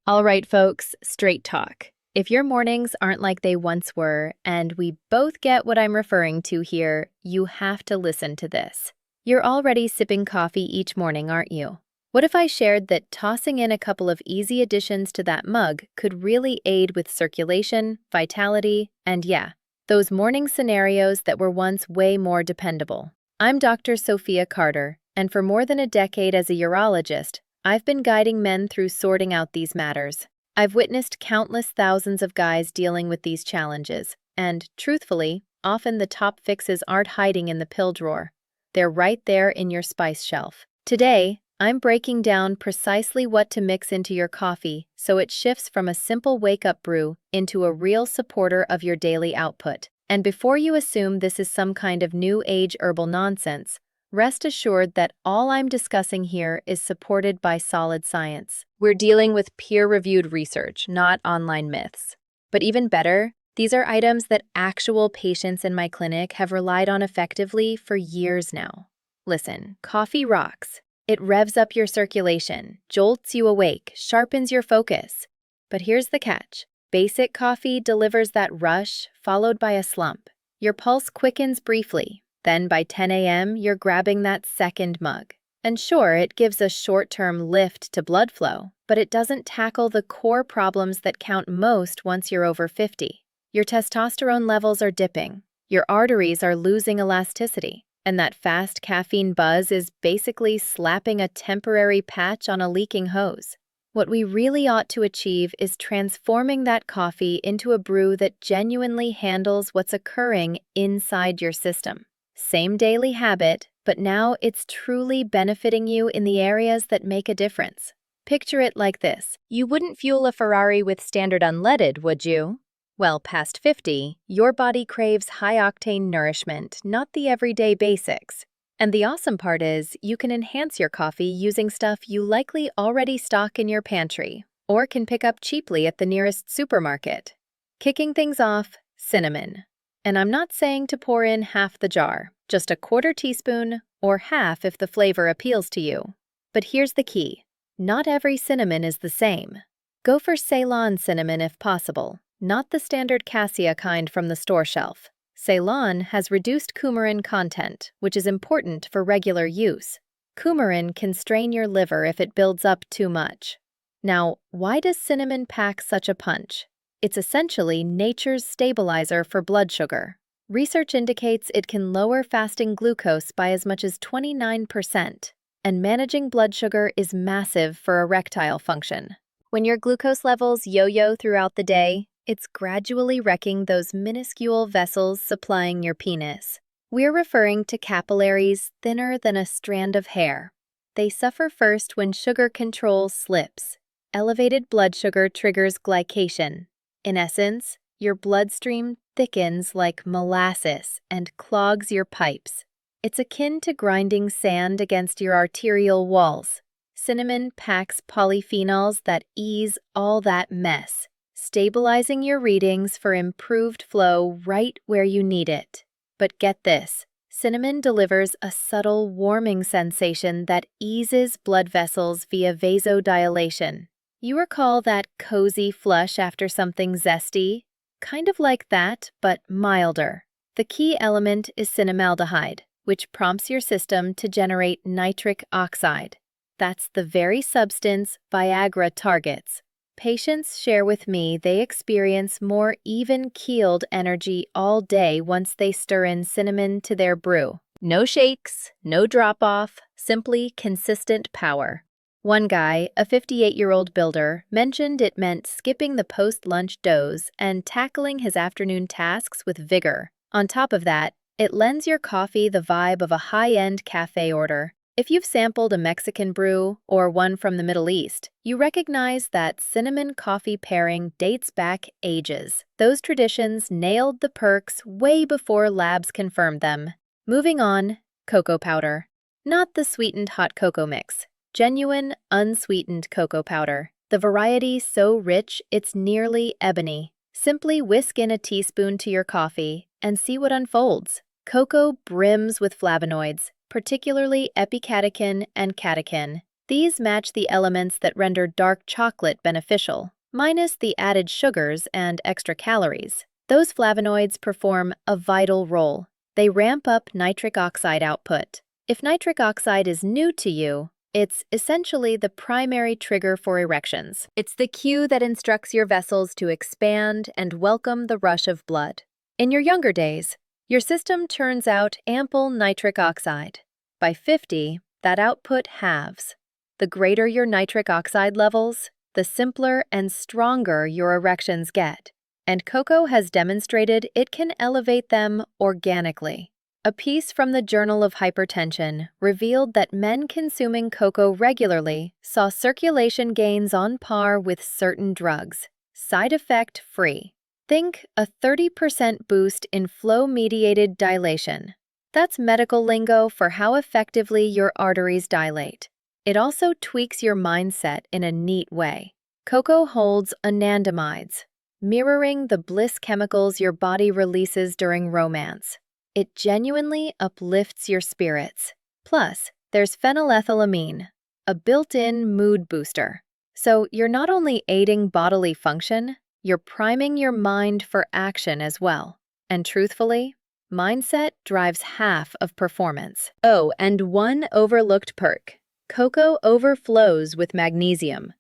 All right, folks, straight talk. If your mornings aren't like they once were, and we both get what I'm referring to here, you have to listen to this. You're already sipping coffee each morning, aren't you? What if I shared that tossing in a couple of easy additions to that mug could really aid with circulation, vitality, and those morning scenarios that were once way more dependable? I'm Dr. Sophia Carter, and for more than a decade as a urologist, I've been guiding men through sorting out these matters. I've witnessed countless thousands of guys dealing with these challenges, and, truthfully, often the top fixes aren't hiding in the pill drawer. They're right there in your spice shelf. Today, I'm breaking down precisely what to mix into your coffee so it shifts from a simple wake-up brew into a real supporter of your daily output. And before you assume this is some kind of new age herbal nonsense, rest assured that all I'm discussing here is supported by solid science. We're dealing with peer-reviewed research, not online myths. But even better, these are items that actual patients in my clinic have relied on effectively for years now. Listen, coffee rocks. It revs up your circulation, jolts you awake, sharpens your focus. But here's the catch. Basic coffee delivers that rush, followed by a slump. Your pulse quickens briefly. Then by 10 a.m., you're grabbing that second mug. And sure, it gives a short-term lift to blood flow, but it doesn't tackle the core problems that count most once you're over 50. Your testosterone levels are dipping, your arteries are losing elasticity, and that fast caffeine buzz is basically slapping a temporary patch on a leaking hose. What we really ought to achieve is transforming that coffee into a brew that genuinely handles what's occurring inside your system. Same daily habit, but now it's truly benefiting you in the areas that make a difference. Picture it like this. You wouldn't fuel a Ferrari with standard unleaded, would you? Well, past 50, your body craves high-octane nourishment, not the everyday basics. And the awesome part is, you can enhance your coffee using stuff you likely already stock in your pantry, or can pick up cheaply at the nearest supermarket. Kicking things off, cinnamon. And I'm not saying to pour in half the jar, just a quarter teaspoon, or half if the flavor appeals to you. But here's the key. Not every cinnamon is the same. Go for Ceylon cinnamon if possible, not the standard cassia kind from the store shelf. Ceylon has reduced coumarin content, which is important for regular use. Coumarin can strain your liver if it builds up too much. Now, why does cinnamon pack such a punch? It's essentially nature's stabilizer for blood sugar. Research indicates it can lower fasting glucose by as much as 29%, and managing blood sugar is massive for erectile function. When your glucose levels yo-yo throughout the day, it's gradually wrecking those minuscule vessels supplying your penis. We're referring to capillaries thinner than a strand of hair. They suffer first when sugar control slips. Elevated blood sugar triggers glycation. In essence, your bloodstream thickens like molasses and clogs your pipes. It's akin to grinding sand against your arterial walls. Cinnamon packs polyphenols that ease all that mess, stabilizing your readings for improved flow right where you need it. But get this, cinnamon delivers a subtle warming sensation that eases blood vessels via vasodilation. You recall that cozy flush after something zesty? Kind of like that, but milder. The key element is cinnamaldehyde, which prompts your system to generate nitric oxide. That's the very substance Viagra targets. Patients share with me they experience more even-keeled energy all day once they stir in cinnamon to their brew. No shakes, no drop-off, simply consistent power. One guy, a 58-year-old builder, mentioned it meant skipping the post-lunch doze and tackling his afternoon tasks with vigor. On top of that, it lends your coffee the vibe of a high-end cafe order. If you've sampled a Mexican brew or one from the Middle East, you recognize that cinnamon coffee pairing dates back ages. Those traditions nailed the perks way before labs confirmed them. Moving on, cocoa powder. Not the sweetened hot cocoa mix. Genuine, unsweetened cocoa powder. The variety so rich it's nearly ebony. Simply whisk in a teaspoon to your coffee and see what unfolds. Cocoa brims with flavonoids, particularly epicatechin and catechin. These match the elements that render dark chocolate beneficial, minus the added sugars and extra calories. Those flavonoids perform a vital role. They ramp up nitric oxide output. If nitric oxide is new to you, it's essentially the primary trigger for erections. It's the cue that instructs your vessels to expand and welcome the rush of blood. In your younger days, your system turns out ample nitric oxide. By 50, that output halves. The greater your nitric oxide levels, the simpler and stronger your erections get. And cocoa has demonstrated it can elevate them organically. A piece from the Journal of Hypertension revealed that men consuming cocoa regularly saw circulation gains on par with certain drugs, side effect free. Think a 30% boost in flow-mediated dilation. That's medical lingo for how effectively your arteries dilate. It also tweaks your mindset in a neat way. Cocoa holds anandamides, mirroring the bliss chemicals your body releases during romance. It genuinely uplifts your spirits. Plus, there's phenylethylamine, a built-in mood booster. So you're not only aiding bodily function, you're priming your mind for action as well. And truthfully, mindset drives half of performance. Oh, and one overlooked perk. Cocoa overflows with magnesium.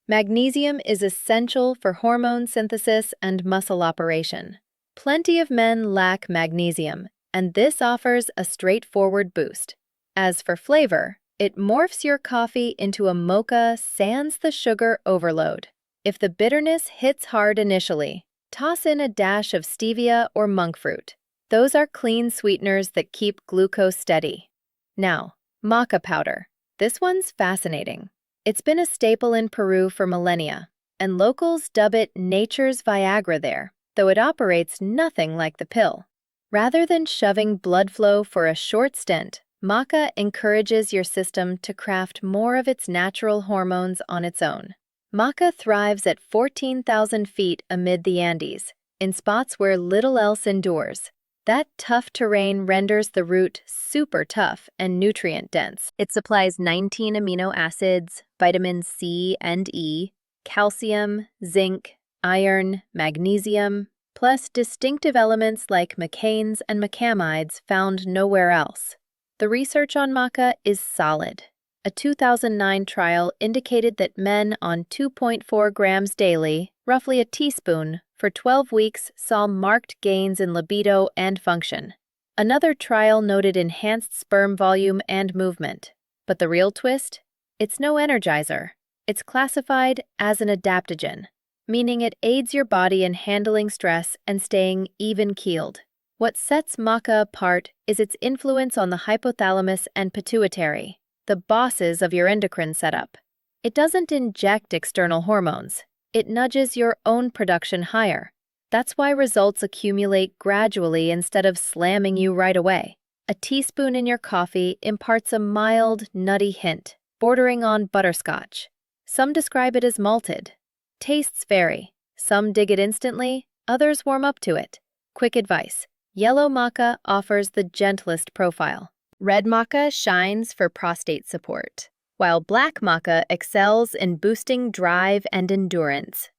Magnesium is essential for hormone synthesis and muscle operation. Plenty of men lack magnesium, and this offers a straightforward boost. As for flavor, it morphs your coffee into a mocha sans the sugar overload. If the bitterness hits hard initially, toss in a dash of stevia or monk fruit. Those are clean sweeteners that keep glucose steady. Now, maca powder. This one's fascinating. It's been a staple in Peru for millennia, and locals dub it nature's Viagra there, though it operates nothing like the pill. Rather than shoving blood flow for a short stint, maca encourages your system to craft more of its natural hormones on its own. Maca thrives at 14,000 feet amid the Andes, in spots where little else endures. That tough terrain renders the root super tough and nutrient-dense. It supplies 19 amino acids, vitamins C and E, calcium, zinc, iron, magnesium, plus distinctive elements like macanes and macamides found nowhere else. The research on maca is solid. A 2009 trial indicated that men on 2.4 grams daily, roughly a teaspoon, for 12 weeks saw marked gains in libido and function. Another trial noted enhanced sperm volume and movement. But the real twist? It's no energizer. It's classified as an adaptogen, meaning it aids your body in handling stress and staying even-keeled. What sets maca apart is its influence on the hypothalamus and pituitary, the bosses of your endocrine setup. It doesn't inject external hormones. It nudges your own production higher. That's why results accumulate gradually instead of slamming you right away. A teaspoon in your coffee imparts a mild, nutty hint, bordering on butterscotch. Some describe it as malted. Tastes vary. Some dig it instantly, others warm up to it. Quick advice. Yellow maca offers the gentlest profile. Red maca shines for prostate support, while black maca excels in boosting drive and endurance.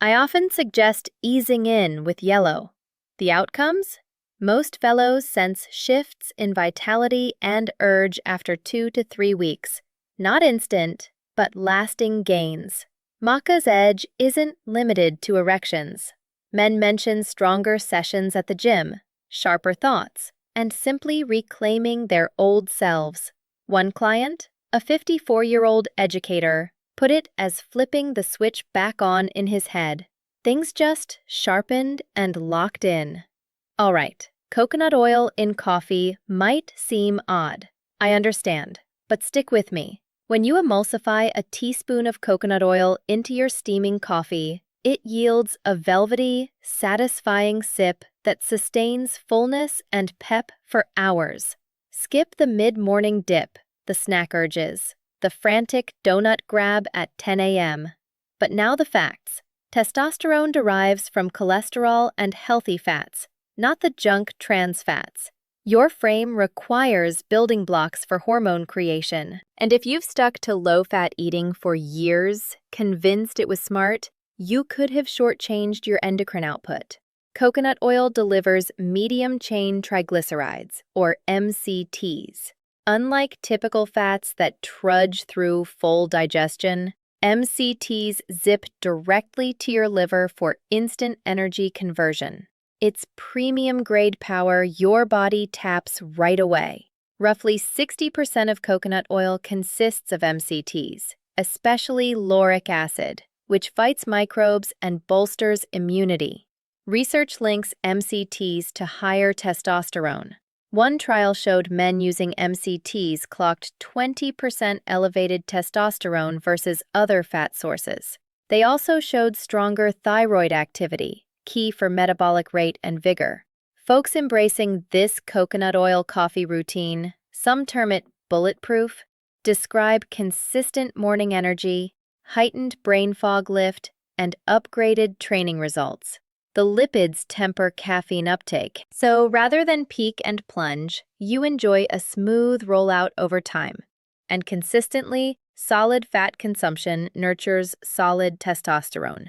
I often suggest easing in with yellow. The outcomes? Most fellows sense shifts in vitality and urge after 2 to 3 weeks. Not instant, but lasting gains. Maca's edge isn't limited to erections. Men mention stronger sessions at the gym, sharper thoughts, and simply reclaiming their old selves. One client, a 54-year-old educator, put it as flipping the switch back on in his head. Things just sharpened and locked in. All right, coconut oil in coffee might seem odd. I understand, but stick with me. When you emulsify a teaspoon of coconut oil into your steaming coffee, it yields a velvety, satisfying sip that sustains fullness and pep for hours. Skip the mid-morning dip, the snack urges, the frantic donut grab at 10 a.m. But now the facts. Testosterone derives from cholesterol and healthy fats, not the junk trans fats. Your frame requires building blocks for hormone creation. And if you've stuck to low-fat eating for years, convinced it was smart, you could have shortchanged your endocrine output. Coconut oil delivers medium-chain triglycerides, or MCTs. Unlike typical fats that trudge through full digestion, MCTs zip directly to your liver for instant energy conversion. It's premium-grade power your body taps right away. Roughly 60% of coconut oil consists of MCTs, especially lauric acid, which fights microbes and bolsters immunity. Research links MCTs to higher testosterone. One trial showed men using MCTs clocked 20% elevated testosterone versus other fat sources. They also showed stronger thyroid activity, key for metabolic rate and vigor. Folks embracing this coconut oil coffee routine, some term it bulletproof, describe consistent morning energy, heightened brain fog lift, and upgraded training results. The lipids temper caffeine uptake, so rather than peak and plunge, you enjoy a smooth rollout over time. And consistently, solid fat consumption nurtures solid testosterone.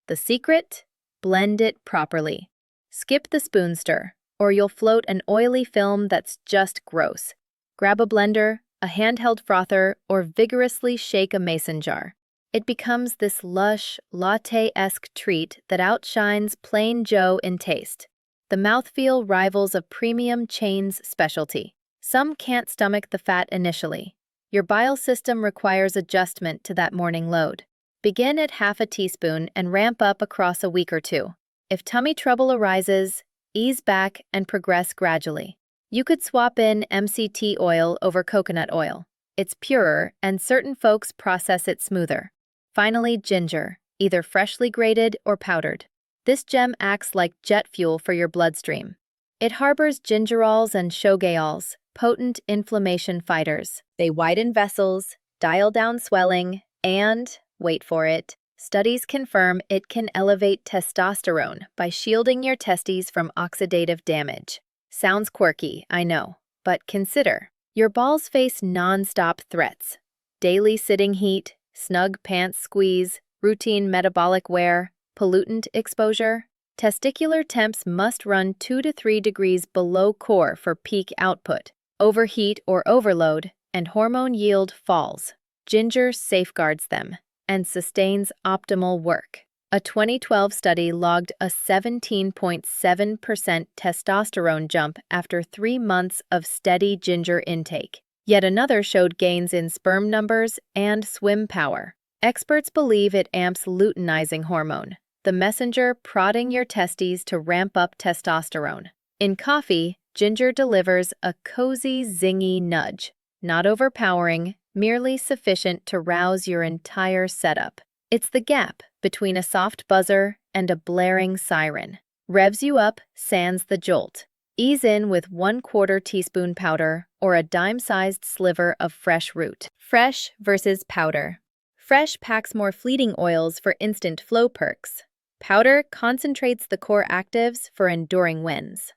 The secret? Blend it properly. Skip the spoon stir, or you'll float an oily film that's just gross. Grab a blender, a handheld frother, or vigorously shake a mason jar. It becomes this lush, latte-esque treat that outshines plain Joe in taste. The mouthfeel rivals a premium chain's specialty. Some can't stomach the fat initially. Your bile system requires adjustment to that morning load. Begin at half a teaspoon and ramp up across a week or two. If tummy trouble arises, ease back and progress gradually. You could swap in MCT oil over coconut oil. It's purer, and certain folks process it smoother. Finally, ginger, either freshly grated or powdered. This gem acts like jet fuel for your bloodstream. It harbors gingerols and shogaols, potent inflammation fighters. They widen vessels, dial down swelling, and, wait for it, studies confirm it can elevate testosterone by shielding your testes from oxidative damage. Sounds quirky, I know, but consider. Your balls face non-stop threats. Daily sitting heat, snug pants squeeze, routine metabolic wear, pollutant exposure. Testicular temps must run 2 to 3 degrees below core for peak output. Overheat or overload, and hormone yield falls. Ginger safeguards them and sustains optimal work. A 2012 study logged a 17.7% testosterone jump after 3 months of steady ginger intake. Yet another showed gains in sperm numbers and swim power. Experts believe it amps luteinizing hormone, the messenger prodding your testes to ramp up testosterone. In coffee, ginger delivers a cozy, zingy nudge, not overpowering, merely sufficient to rouse your entire setup. It's the gap between a soft buzzer and a blaring siren. Revs you up, sans the jolt. Ease in with 1/4 teaspoon powder or a dime-sized sliver of fresh root. Fresh versus powder. Fresh packs more fleeting oils for instant flow perks. Powder concentrates the core actives for enduring wins.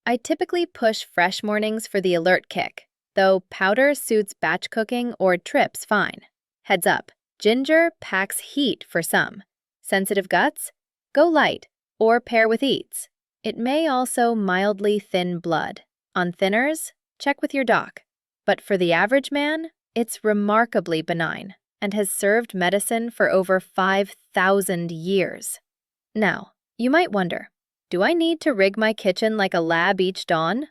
I typically push fresh mornings for the alert kick, though powder suits batch cooking or trips fine. Heads up, ginger packs heat for some. Sensitive guts? Go light or pair with eats. It may also mildly thin blood. On thinners, check with your doc. But for the average man, it's remarkably benign and has served medicine for over 5,000 years. Now, you might wonder, do I need to rig my kitchen like a lab each dawn?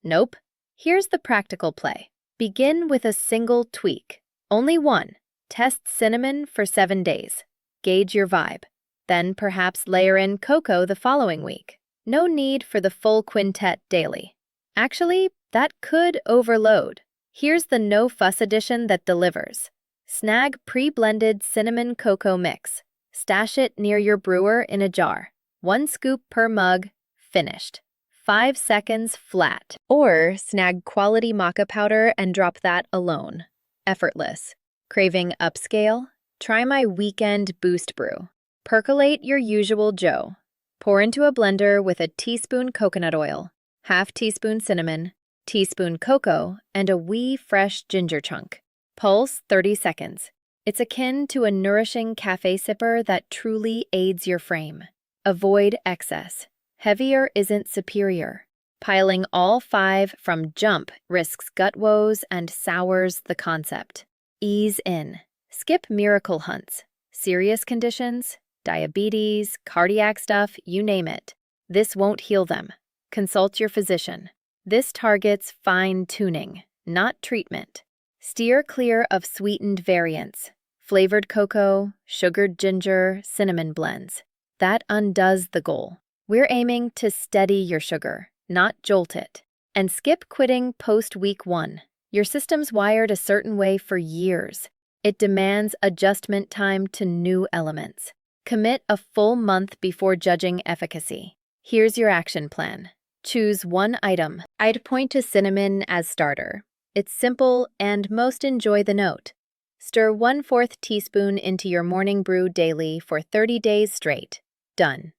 Nope. Here's the practical play. Begin with a single tweak. Only one. Test cinnamon for 7 days. Gauge your vibe. Then perhaps layer in cocoa the following week. No need for the full quintet daily. Actually, that could overload. Here's the no-fuss edition that delivers. Snag pre-blended cinnamon cocoa mix. Stash it near your brewer in a jar. 1 scoop per mug, finished. 5 seconds flat. Or snag quality maca powder and drop that alone. Effortless. Craving upscale? Try my weekend boost brew. Percolate your usual Joe. Pour into a blender with a teaspoon coconut oil, half teaspoon cinnamon, teaspoon cocoa, and a wee fresh ginger chunk. Pulse 30 seconds. It's akin to a nourishing cafe sipper that truly aids your frame. Avoid excess. Heavier isn't superior. Piling all 5 from jump risks gut woes and sours the concept. Ease in. Skip miracle hunts. Serious conditions, diabetes, cardiac stuff, you name it. This won't heal them. Consult your physician. This targets fine-tuning, not treatment. Steer clear of sweetened variants. Flavored cocoa, sugared ginger, cinnamon blends. That undoes the goal. We're aiming to steady your sugar, not jolt it. And skip quitting post-week 1. Your system's wired a certain way for years. It demands adjustment time to new elements. Commit a full month before judging efficacy. Here's your action plan. Choose one item. I'd point to cinnamon as starter. It's simple and most enjoy the note. Stir 1/4 teaspoon into your morning brew daily for 30 days straight. Done.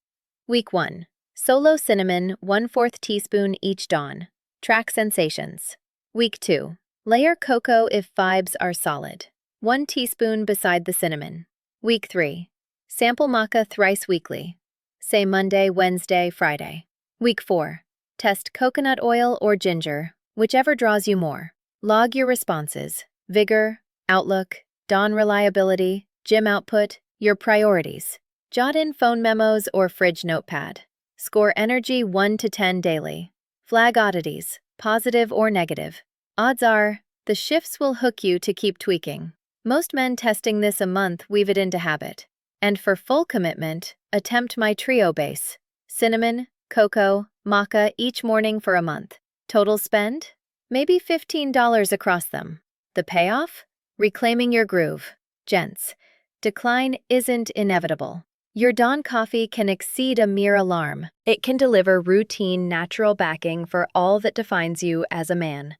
Week 1. Solo cinnamon, 1/4 teaspoon each dawn. Track sensations. Week 2. Layer cocoa if vibes are solid. 1 teaspoon beside the cinnamon. Week 3. Sample maca thrice weekly. Say Monday, Wednesday, Friday. Week 4. Test coconut oil or ginger, whichever draws you more. Log your responses, vigor, outlook, dawn reliability, gym output, your priorities. Jot in phone memos or fridge notepad. Score energy 1 to 10 daily. Flag oddities, positive or negative. Odds are, the shifts will hook you to keep tweaking. Most men testing this a month weave it into habit. And for full commitment, attempt my trio base. Cinnamon, cocoa, maca each morning for a month. Total spend? Maybe $15 across them. The payoff? Reclaiming your groove. Gents, decline isn't inevitable. Your dawn coffee can exceed a mere alarm. It can deliver routine, natural backing for all that defines you as a man.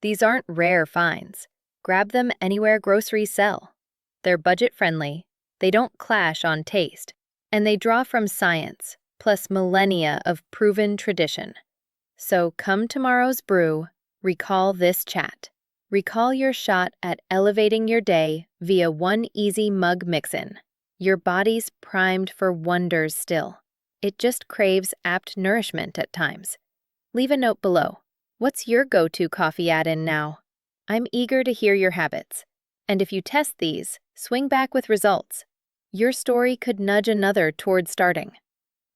These aren't rare finds. Grab them anywhere groceries sell. They're budget-friendly, they don't clash on taste, and they draw from science, plus millennia of proven tradition. So come tomorrow's brew, recall this chat. Recall your shot at elevating your day via one easy mug mix-in. Your body's primed for wonders still. It just craves apt nourishment at times. Leave a note below. What's your go-to coffee add-in now? I'm eager to hear your habits. And if you test these, swing back with results. Your story could nudge another toward starting.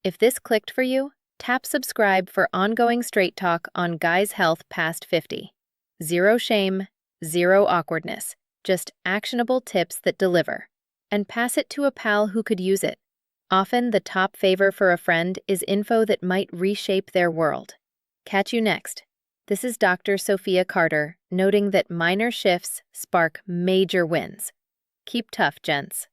If this clicked for you, tap subscribe for ongoing straight talk on guys' health past 50. Zero shame, zero awkwardness, just actionable tips that deliver. And pass it to a pal who could use it. Often the top favor for a friend is info that might reshape their world. Catch you next. This is Dr. Sophia Carter, noting that minor shifts spark major wins. Keep tough, gents.